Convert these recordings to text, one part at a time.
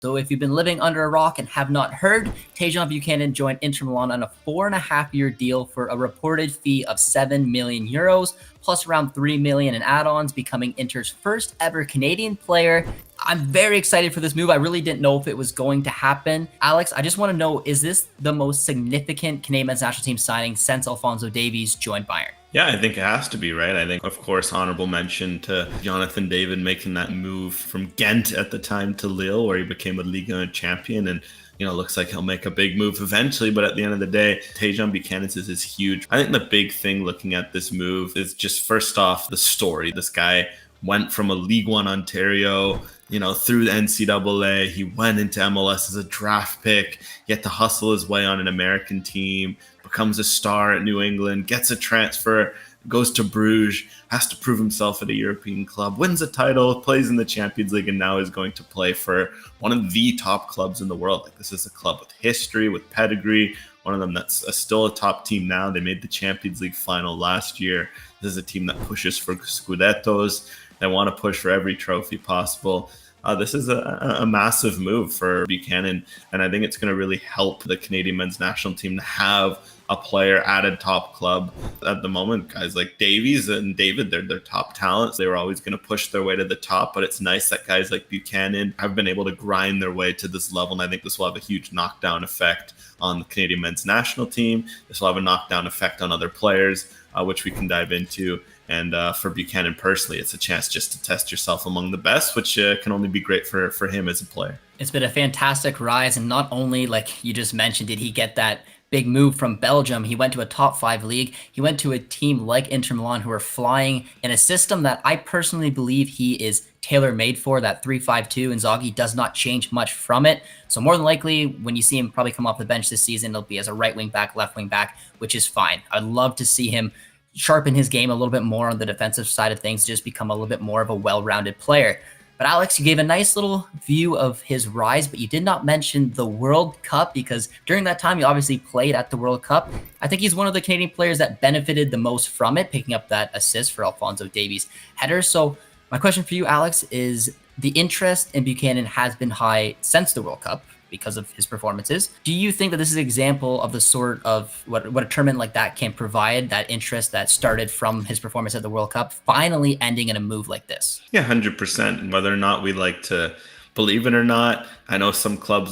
So if you've been living under a rock and have not heard, Tajon Buchanan joined Inter Milan on a 4.5-year deal for a reported fee of 7 million euros, plus around 3 million in add-ons, becoming Inter's first ever Canadian player. I'm very excited for this move. I really didn't know if it was going to happen. Alex, I just want to know, is this the most significant Canadian men's national team signing since Alphonso Davies joined Bayern? Yeah, I think it has to be, right? I think, of course, honorable mention to Jonathan David making that move from Ghent at the time to Lille, where he became a Ligue 1 champion. And, looks like he'll make a big move eventually. But at the end of the day, Tajon Buchanan's is huge. I think the big thing looking at this move is just, first off, the story. This guy went from a League One Ontario, through the NCAA. He went into MLS as a draft pick. He had to hustle his way on an American team, becomes a star at New England, gets a transfer, goes to Brugge, has to prove himself at a European club, wins a title, plays in the Champions League, and now is going to play for one of the top clubs in the world. Like, this is a club with history, with pedigree, one of them that's still a top team now. They made the Champions League final last year. This is a team that pushes for Scudettos. They want to push for every trophy possible. This is a massive move for Buchanan, and I think it's going to really help the Canadian men's national team to have a player at a top club. At the moment, guys like Davies and David, they're top talents. They were always going to push their way to the top, but it's nice that guys like Buchanan have been able to grind their way to this level, and I think this will have a huge knockdown effect on the Canadian men's national team. This will have a knockdown effect on other players, which we can dive into. And for Buchanan personally, it's a chance just to test yourself among the best, which can only be great for him as a player. It's been a fantastic rise. And not only, like you just mentioned, did he get that big move from Belgium, he went to a top 5 league. He went to a team like Inter Milan, who are flying in a system that I personally believe he is tailor-made for. That 3-5-2, Inzaghi does not change much from it. So more than likely, when you see him probably come off the bench this season, it'll be as a right wing back, left wing back, which is fine. I'd love to see him sharpen his game a little bit more on the defensive side of things, just become a little bit more of a well-rounded player. But Alex, you gave a nice little view of his rise, but you did not mention the World Cup, because during that time, he obviously played at the World Cup. I think he's one of the Canadian players that benefited the most from it, picking up that assist for Alphonso Davies' header. So my question for you, Alex, is the interest in Buchanan has been high since the World Cup because of his performances. Do you think that this is an example of the sort of what a tournament like that can provide, that interest that started from his performance at the World Cup, finally ending in a move like this? Yeah, 100%. Whether or not we like to believe it or not, I know some clubs,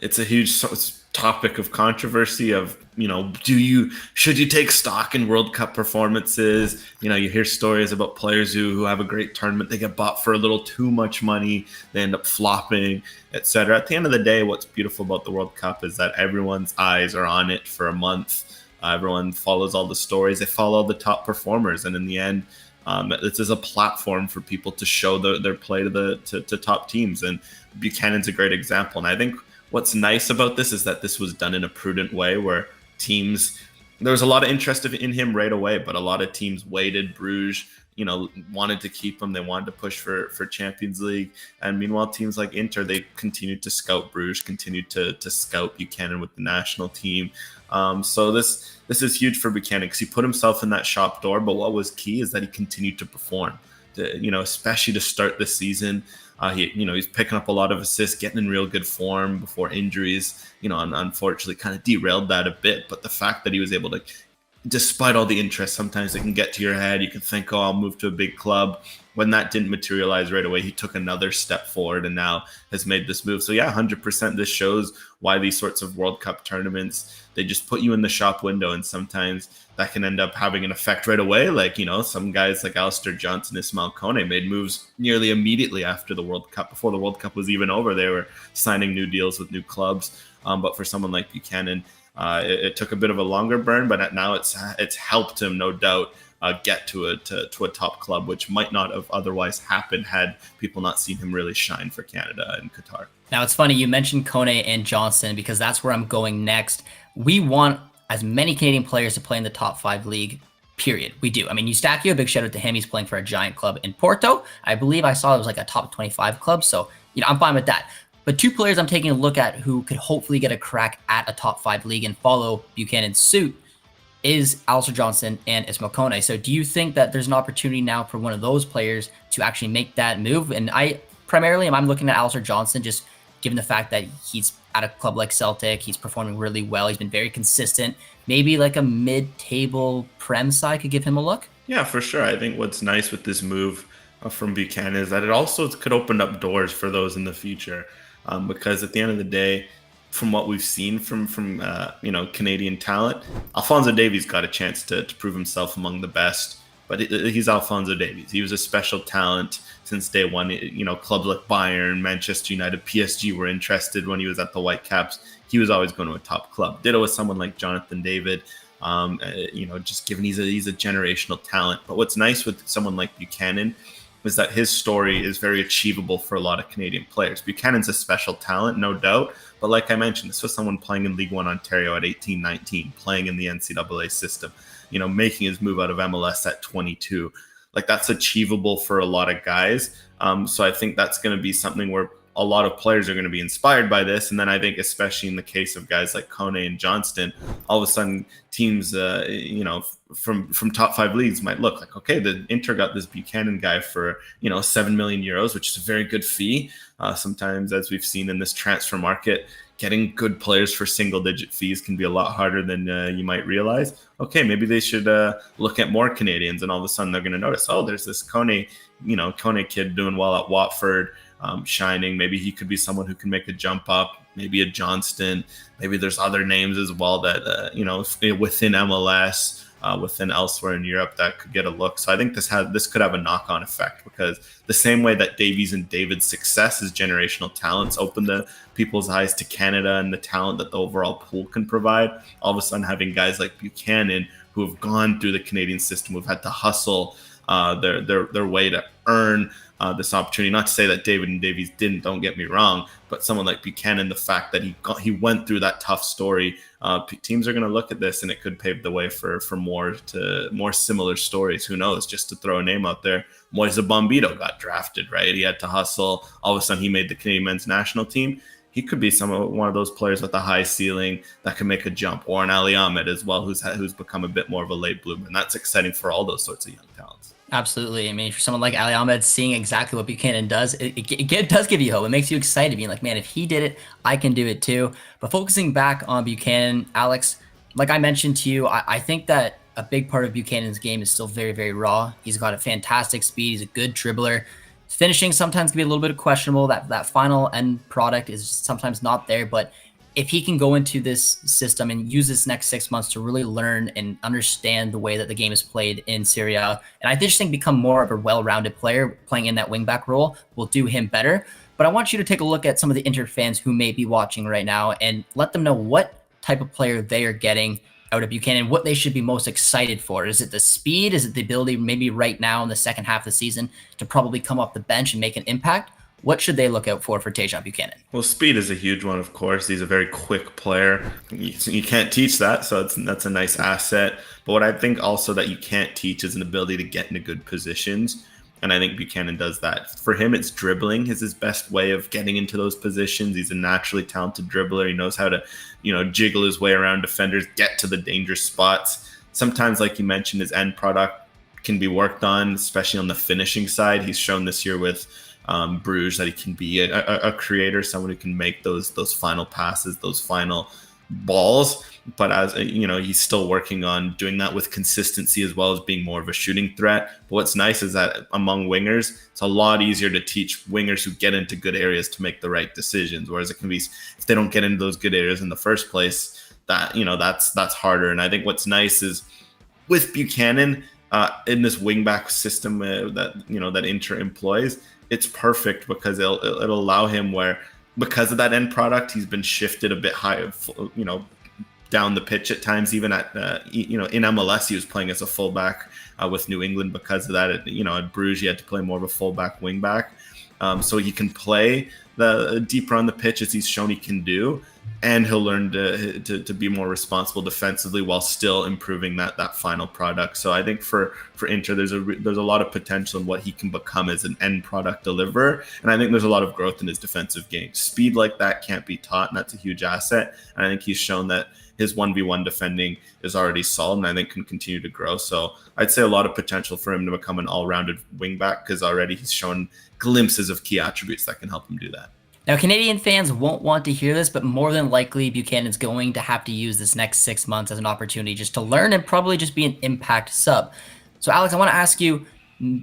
it's a huge topic of controversy of, should you take stock in World Cup performances? You hear stories about players who have a great tournament, they get bought for a little too much money, they end up flopping, etc. At the end of the day, what's beautiful about the World Cup is that everyone's eyes are on it for a month. Everyone follows all the stories, they follow all the top performers, and in the end, this is a platform for people to show their play to top teams, and Buchanan's a great example. And I think what's nice about this is that this was done in a prudent way, where teams, there was a lot of interest in him right away, but a lot of teams waited. Brugge, wanted to keep him. They wanted to push for Champions League. And meanwhile, teams like Inter, they continued to scout Brugge, continued to scout Buchanan with the national team. So this is huge for Buchanan because he put himself in that shop door. But what was key is that he continued to perform, especially to start the season. He's picking up a lot of assists, getting in real good form before injuries, and unfortunately kind of derailed that a bit. But the fact that he was able to, despite all the interest, sometimes it can get to your head. You can think, oh, I'll move to a big club. When that didn't materialize right away, he took another step forward and now has made this move. So yeah, 100%, this shows why these sorts of World Cup tournaments, they just put you in the shop window, and sometimes that can end up having an effect right away. Like, some guys like Alistair Johnson, Ismail Kone made moves nearly immediately after the World Cup. Before the World Cup was even over, they were signing new deals with new clubs. But for someone like Buchanan, it took a bit of a longer burn, but now it's helped him, no doubt, get to a top club, which might not have otherwise happened had people not seen him really shine for Canada and Qatar. Now, it's funny, you mentioned Kone and Johnson, because that's where I'm going next. We want as many Canadian players to play in the top 5 league, period. We do. I mean, Eustáquio, big shout out to him. He's playing for a giant club in Porto. I believe I saw it was like a top 25 club. So, I'm fine with that. But 2 players I'm taking a look at who could hopefully get a crack at a top 5 league and follow Buchanan's suit is Alistair Johnson and Ismail Kone. So do you think that there's an opportunity now for one of those players to actually make that move? And I'm looking at Alistair Johnson just given the fact that he's at a club like Celtic, he's performing really well. He's been very consistent. Maybe like a mid-table Prem side could give him a look. Yeah, for sure. I think what's nice with this move from Buchanan is that it also could open up doors for those in the future, because at the end of the day, from what we've seen from Canadian talent, Alphonso Davies got a chance to prove himself among the best. But he's Alphonso Davies. He was a special talent since day one. Clubs like Bayern, Manchester United, PSG were interested when he was at the Whitecaps. He was always going to a top club. Ditto with someone like Jonathan David. Just given he's a generational talent. But what's nice with someone like Buchanan is that his story is very achievable for a lot of Canadian players. Buchanan's a special talent, no doubt. But like I mentioned, this was someone playing in League One Ontario at 18, 19, playing in the NCAA system, making his move out of MLS at 22. Like, that's achievable for a lot of guys. So I think that's going to be something where a lot of players are going to be inspired by this. And then I think, especially in the case of guys like Kone and Johnston, all of a sudden teams, from top 5 leagues might look like, okay, the Inter got this Buchanan guy for, 7 million euros, which is a very good fee. Sometimes, as we've seen in this transfer market, getting good players for single-digit fees can be a lot harder than you might realize. Okay, maybe they should look at more Canadians, and all of a sudden they're going to notice, oh, there's this Kone kid doing well at Watford, shining. Maybe he could be someone who can make a jump up. Maybe a Johnston. Maybe there's other names as well that within MLS. Within elsewhere in Europe that could get a look. So I think this could have a knock-on effect, because the same way that Davies and David's success as generational talents opened the people's eyes to Canada and the talent that the overall pool can provide, all of a sudden having guys like Buchanan who have gone through the Canadian system, who've had to hustle their way to earn this opportunity. Not to say that David and Davies didn't, don't get me wrong, but someone like Buchanan, the fact that he went through that tough story, teams are going to look at this, and it could pave the way for more similar stories. Who knows? Just to throw a name out there, Moise Bombito got drafted, right? He had to hustle. All of a sudden, he made the Canadian men's national team. He could be one of those players with a high ceiling that can make a jump, or an Ali Ahmed as well, who's become a bit more of a late bloomer, and that's exciting for all those sorts of young talents. Absolutely. I mean, for someone like Ali Ahmed, seeing exactly what Buchanan does, it does give you hope. It makes you excited, being like, man, if he did it, I can do it too. But focusing back on Buchanan, Alex, like I mentioned to you, I think that a big part of Buchanan's game is still very, very raw. He's got a fantastic speed. He's a good dribbler. Finishing sometimes can be a little bit questionable. That final end product is sometimes not there, but if he can go into this system and use this next 6 months to really learn and understand the way that the game is played in Serie A, and I just think become more of a well-rounded player playing in that wingback role will do him better. But I want you to take a look at some of the Inter fans who may be watching right now and let them know what type of player they are getting out of Buchanan, what they should be most excited for. Is it the speed? Is it the ability maybe right now in the second half of the season to probably come off the bench and make an impact? What should they look out for Tajon Buchanan? Well, speed is a huge one, of course. He's a very quick player. You can't teach that, so that's a nice asset. But what I think also that you can't teach is an ability to get into good positions. And I think Buchanan does that. For him, it's dribbling is his best way of getting into those positions. He's a naturally talented dribbler. He knows how to, jiggle his way around defenders, get to the dangerous spots. Sometimes, like you mentioned, his end product can be worked on, especially on the finishing side. He's shown this year with Brugge that he can be a creator, someone who can make those final passes, those final balls. But as he's still working on doing that with consistency as well as being more of a shooting threat. But what's nice is that among wingers, it's a lot easier to teach wingers who get into good areas to make the right decisions. Whereas it can be, if they don't get into those good areas in the first place, that's harder. And I think what's nice is with Buchanan in this wingback system that Inter employs, it's perfect because it'll allow him where, because of that end product, he's been shifted a bit higher, down the pitch at times. Even at in MLS, he was playing as a fullback with New England. Because of that, at Bruges, he had to play more of a fullback, wingback. So he can play the deeper on the pitch as he's shown he can do, and he'll learn to be more responsible defensively while still improving that final product. So I think for Inter, there's a lot of potential in what he can become as an end product deliverer, and I think there's a lot of growth in his defensive game. Speed like that can't be taught, and that's a huge asset. And I think he's shown that his 1v1 defending is already solid, and I think can continue to grow. So I'd say a lot of potential for him to become an all-rounded wingback, because already he's shown glimpses of key attributes that can help him do that. Now, Canadian fans won't want to hear this, but more than likely, Buchanan's going to have to use this next 6 months as an opportunity just to learn and probably just be an impact sub. So, Alex, I want to ask you,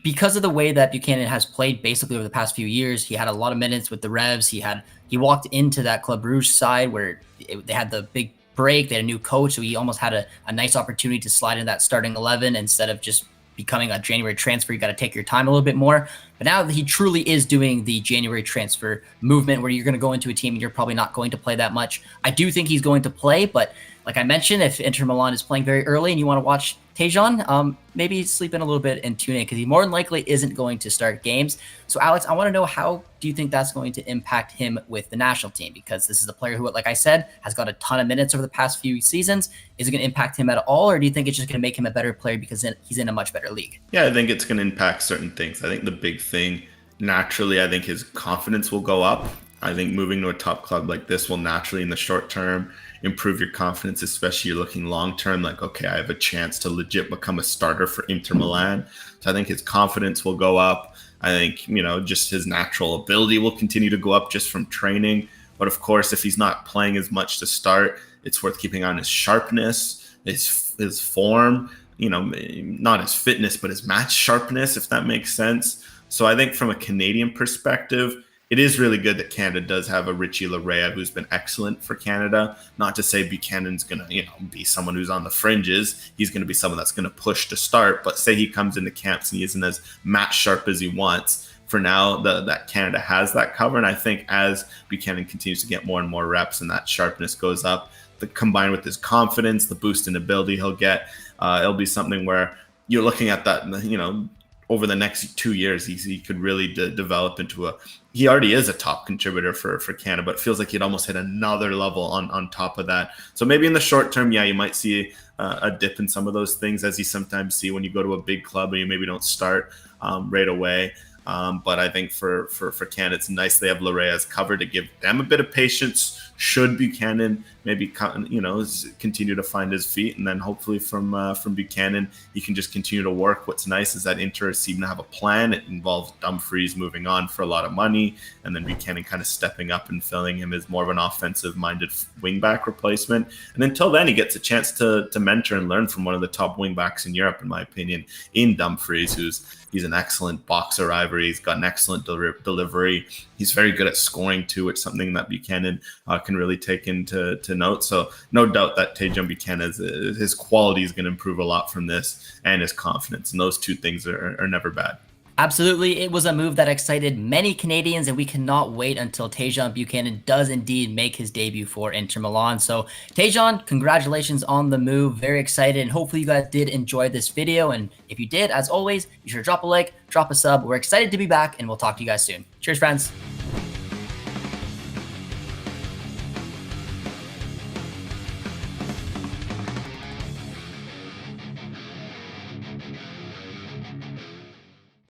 because of the way that Buchanan has played basically over the past few years, he had a lot of minutes with the Revs. He walked into that Club Brugge side where they had the big break. They had a new coach, so he almost had a nice opportunity to slide in that starting 11 instead of just becoming a January transfer. You got to take your time a little bit more. But now that he truly is doing the January transfer movement where you're going to go into a team and you're probably not going to play that much, I do think he's going to play. But like I mentioned, if Inter Milan is playing very early and you want to watch Tajon, maybe sleep in a little bit and tune in because he more than likely isn't going to start games. So, Alex, I want to know, how do you think that's going to impact him with the national team? Because this is a player who, like I said, has got a ton of minutes over the past few seasons. Is it going to impact him at all, or do you think it's just going to make him a better player because he's in a much better league? Yeah, I think it's going to impact certain things. I think the big thing, naturally, I think his confidence will go up. I think moving to a top club like this will naturally, in the short term, improve your confidence, especially you're looking long term. Like, okay, I have a chance to legit become a starter for Inter Milan. So I think his confidence will go up. I think, just his natural ability will continue to go up just from training. But of course, if he's not playing as much to start, it's worth keeping on his sharpness, his form, not his fitness, but his match sharpness, if that makes sense. So I think from a Canadian perspective, it is really good that Canada does have a Richie Larea who's been excellent for Canada. Not to say Buchanan's going to, be someone who's on the fringes. He's going to be someone that's going to push to start. But say he comes into camps and he isn't as match sharp as he wants. For now, that Canada has that cover. And I think as Buchanan continues to get more and more reps and that sharpness goes up, combined with his confidence, the boost in ability he'll get, it'll be something where you're looking at that, over the next 2 years, he could really develop into he already is a top contributor for Canada, but it feels like he'd almost hit another level on top of that. So maybe in the short term, yeah, you might see a dip in some of those things, as you sometimes see when you go to a big club and you maybe don't start right away. But I think for Canada, it's nice they have Larea's cover to give them a bit of patience. Should Buchanan maybe continue to find his feet, and then hopefully from Buchanan he can just continue to work. What's nice is that Inter seem to have a plan. It involves Dumfries moving on for a lot of money, and then Buchanan kind of stepping up and filling him as more of an offensive-minded wingback replacement. And until then, he gets a chance to mentor and learn from one of the top wingbacks in Europe, in my opinion, in Dumfries, he's an excellent box driver. He's got an excellent delivery. He's very good at scoring too. It's something that Buchanan can really take into note. So no doubt that Tajon Buchanan, his quality is going to improve a lot from this, and his confidence. And those two things are never bad. Absolutely. It was a move that excited many Canadians, and we cannot wait until Tajon Buchanan does indeed make his debut for Inter Milan. So, Tajon, congratulations on the move. Very excited, and hopefully you guys did enjoy this video. And if you did, as always, be sure to drop a like, drop a sub. We're excited to be back, and we'll talk to you guys soon. Cheers, friends.